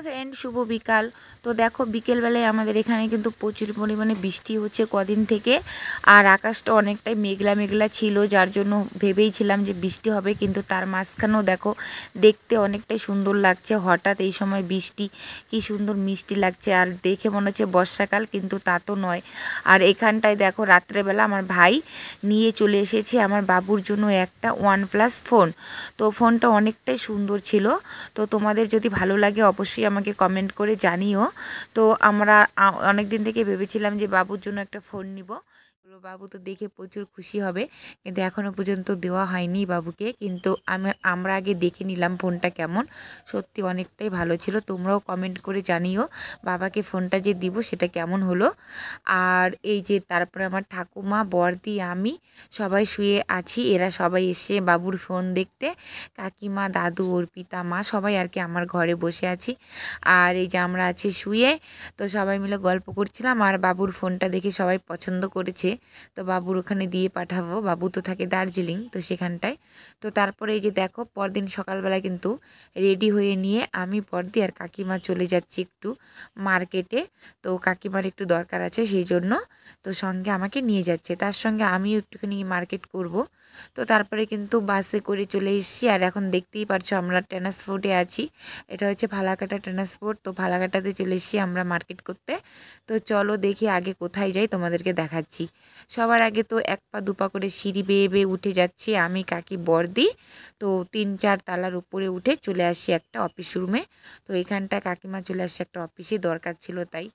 Hello friend, শুভ বিকাল। তো দেখো বিকেলবেলায় আমাদের এখানে কিন্তু প্রচুর পরিমাণে বৃষ্টি হচ্ছে কদিন থেকে। আর আকাশটা অনেকটাই মেঘলা মেঘলা ছিল, যার জন্য ভেবেইছিলাম যে বৃষ্টি হবে, কিন্তু তার মাঝখানেও দেখো দেখতে অনেকটাই সুন্দর লাগছে। হঠাৎ এই সময় বৃষ্টি, কি সুন্দর মিষ্টি লাগছে, আর দেখে মনে হচ্ছে বর্ষাকাল, কিন্তু তা তো নয়। আর এখানটায় দেখো রাত্রেবেলা আমার ভাই নিয়ে চলে এসেছে আমার বাবুর জন্য একটা OnePlus ফোন। তো ফোনটা অনেকটাই সুন্দর ছিল। তো তোমাদের যদি ভালো লাগে অবশ্যই আমাকে কমেন্ট করে জানিও। তো আমরা অনেক দিন থেকে ভেবেছিলাম যে বাবুর জন্য একটা ফোন নিব। বাবু তো দেখে প্রচুর খুশি হবে, কিন্তু এখনও পর্যন্ত দেওয়া হয়নি বাবুকে। কিন্তু আমরা আগে দেখে নিলাম ফোনটা কেমন। সত্যি অনেকটাই ভালো ছিল। তোমরাও কমেন্ট করে জানিও বাবাকে ফোনটা যে দিব সেটা কেমন হলো। আর এই যে তারপরে আমার ঠাকুমা, বড়দি, আমি সবাই শুয়ে আছি। এরা সবাই এসে বাবুর ফোন দেখতে, কাকিমা, দাদু, অর্পিতা, মা সবাই আর কি আমার ঘরে বসে আছি। আর এই যে আমরা আছি শুয়ে, তো সবাই মিলে গল্প করছিলাম। আর বাবুর ফোনটা দেখে সবাই পছন্দ করেছে, তো বাবুর ওখানে দিয়ে পাঠাবো। বাবু তো থাকে দার্জিলিং, তো সেখানটায়। তো তারপরে এই যে দেখো পরদিন সকালবেলা কিন্তু রেডি হয়ে নিয়ে আমি, বড়দি আর কাকিমা চলে যাচ্ছি একটু মার্কেটে। তো কাকিমার একটু দরকার আছে সেই জন্য, তো সঙ্গে আমাকে নিয়ে যাচ্ছে, তার সঙ্গে আমিও একটুখানি মার্কেট করব। তো তারপরে কিন্তু বাসে করে চলে এসেছি। আর এখন দেখতেই পারছো আমরা ট্রান্সপোর্টে আছি। এটা হচ্ছে ফালাকাটা ট্রান্সপোর্ট। তো ফালাকাটাতে চলে এসেছি আমরা মার্কেট করতে। তো চলো দেখি আগে কোথায় যাই, তোমাদেরকে দেখাচ্ছি। সবার আগে তো 1 পা 2 পা করে সিঁড়ি বেয়ে বেয়ে উঠে যাচ্ছি আমি, কাকি, বড়দি। তো 3-4 তালার উপরে উঠে চলে আসছি একটা অফিস রুমে। তো এখানটা কাকিমা চলে আসছে একটা অফিসে, দরকার ছিল তাই।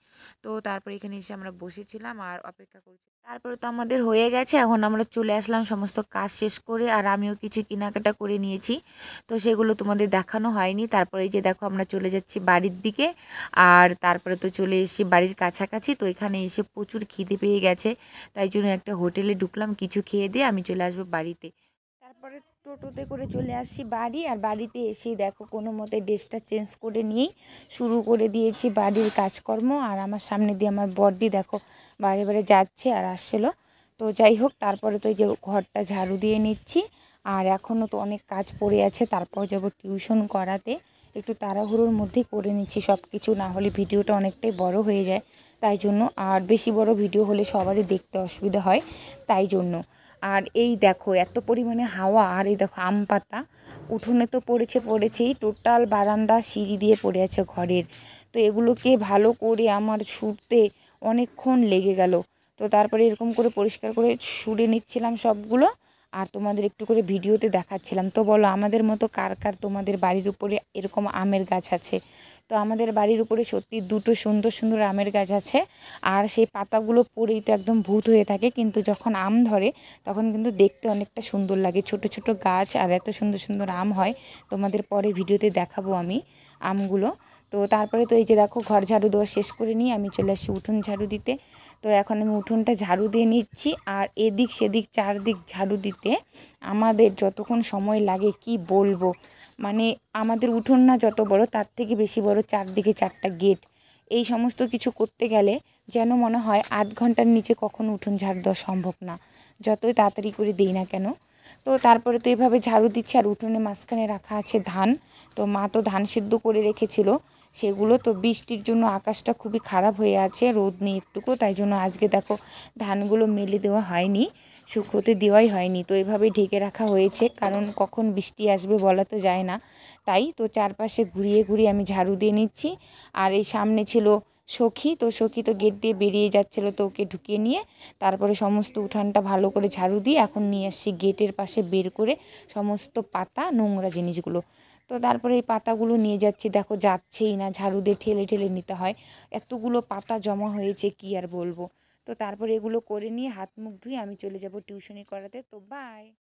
তো তারপরে এখানে এসে আমরা বসেছিলাম আর অপেক্ষা করছি। তারপরে তো আমাদের হয়ে গেছে, এখন আমরা চলে আসলাম সমস্ত কাজ শেষ করে। আর আমিও কিছু কেনাকাটা করে নিয়েছি, তো সেগুলো তোমাদের দেখানো হয়নি। তারপরে এই যে দেখো আমরা চলে যাচ্ছি বাড়ির দিকে। আর তারপরে তো চলে এসেছি বাড়ির কাছাকাছি। তো এখানে এসে প্রচুর খিদে পেয়ে গেছে, তাই জন্য একটা হোটেলে ঢুকলাম, কিছু খেয়ে দিয়ে আমি চলে আসবো বাড়িতে। তারপরে টোটোতে করে চলে আসছি বাড়ি। আর বাড়িতে এসেই দেখো কোনো মতে ড্রেসটা চেঞ্জ করে নিয়েই শুরু করে দিয়েছি বাড়ির কাজকর্ম। আর আমার সামনে দিয়ে আমার বড়দি দেখো বারে বারে যাচ্ছে আর আসছিলো। তো যাই হোক, তারপরে তো এই যে ঘরটা ঝাড়ু দিয়ে নিচ্ছি। আর এখনও তো অনেক কাজ পড়ে আছে, তারপর যাব টিউশন করাতে। একটু তাড়াহুড়োর মধ্যেই করে নিচ্ছি সব কিছু, না হলে ভিডিওটা অনেকটাই বড় হয়ে যায়, তাই জন্য। আর বেশি বড় ভিডিও হলে সবারই দেখতে অসুবিধা হয়, তাই জন্য। আর এই দেখো এত পরিমাণে হাওয়া, আর এই দেখো আম পাতা উঠোনে তো পড়েছেই, টোটাল বারান্দা সিঁড়ি দিয়ে পড়ে আছে ঘরের। তো এগুলোকে ভালো করে আমার ছুঁড়তে অনেকক্ষণ লেগে গেল। তো তারপরে এরকম করে পরিষ্কার করে ছুঁড়ে নিচ্ছিলাম সবগুলো, আর তোমাদের একটু করে ভিডিওতে দেখাচ্ছিলাম। তো বলো আমাদের মতো কার কার তোমাদের বাড়ির উপরে এরকম আমের গাছ আছে? তো আমাদের বাড়ির উপরে সত্যি 2টো সুন্দর সুন্দর আমের গাছ আছে। আর সেই পাতাগুলো পড়েই তো একদম ভূত হয়ে থাকে, কিন্তু যখন আম ধরে তখন কিন্তু দেখতে অনেকটা সুন্দর লাগে। ছোট ছোট গাছ আর এত সুন্দর সুন্দর আম হয়, তোমাদের পরে ভিডিওতে দেখাবো আমি আমগুলো। তো তারপরে তো এই যে দেখো ঘর ঝাড়ু দেওয়া শেষ করে নিয়ে আমি চলে আসি উঠোন ঝাড়ু দিতে। তো এখন আমি উঠোনটা ঝাড়ু দিয়ে নিচ্ছি। আর এদিক সেদিক চারদিক ঝাড়ু দিতে আমাদের যতক্ষণ সময় লাগে কি বলবো। মানে আমাদের উঠোন না যত বড়, তার থেকে বেশি বড়, চারদিকে 4টা গেট। এই সমস্ত কিছু করতে গেলে যেন মনে হয় আধ ঘন্টার নিচে কখনো উঠোন ঝাড়ু দেওয়া সম্ভব না, যতই তাড়াতাড়ি করে দিই না কেন। তো তারপরে তো এভাবে ঝাড়ু দিচ্ছি। আর উঠোনে মাঝখানে রাখা আছে ধান। তো মা তো ধান সিদ্ধ করে রেখেছিল সেগুলো। তো বৃষ্টির জন্য আকাশটা খুবই খারাপ হয়ে আছে, রোদ নেই একটুকু, তাই জন্য আজকে দেখো ধানগুলো মেলে দেওয়া হয়নি, শুকোতে দেওয়াই হয়নি। তো এভাবেই ঢেকে রাখা হয়েছে, কারণ কখন বৃষ্টি আসবে বলা তো যায় না। তাই তো চারপাশে ঘুরিয়ে ঘুরিয়ে আমি ঝাড়ু দিয়ে নিচ্ছি। আর এই সামনে ছিল সখী। তো সখী তো গেট দিয়ে বেরিয়ে যাচ্ছিলো, তো ওকে ঢুকিয়ে নিয়ে তারপরে সমস্ত উঠানটা ভালো করে ঝাড়ু দিয়ে এখন নিয়ে আসছি গেটের পাশে বের করে সমস্ত পাতা, নোংরা জিনিসগুলো। তো তারপরে এই পাতাগুলো নিয়ে যাচ্ছি, দেখো যাচ্ছেই না, ঝাড়ু দিয়ে ঠেলে ঠেলে নিতে হয়, এতগুলো পাতা জমা হয়েছে কি আর বলবো। তো তারপরে এগুলো করে নিয়ে হাত মুখ ধুয়ে আমি চলে যাব টিউশনি করাতে। তো বাই।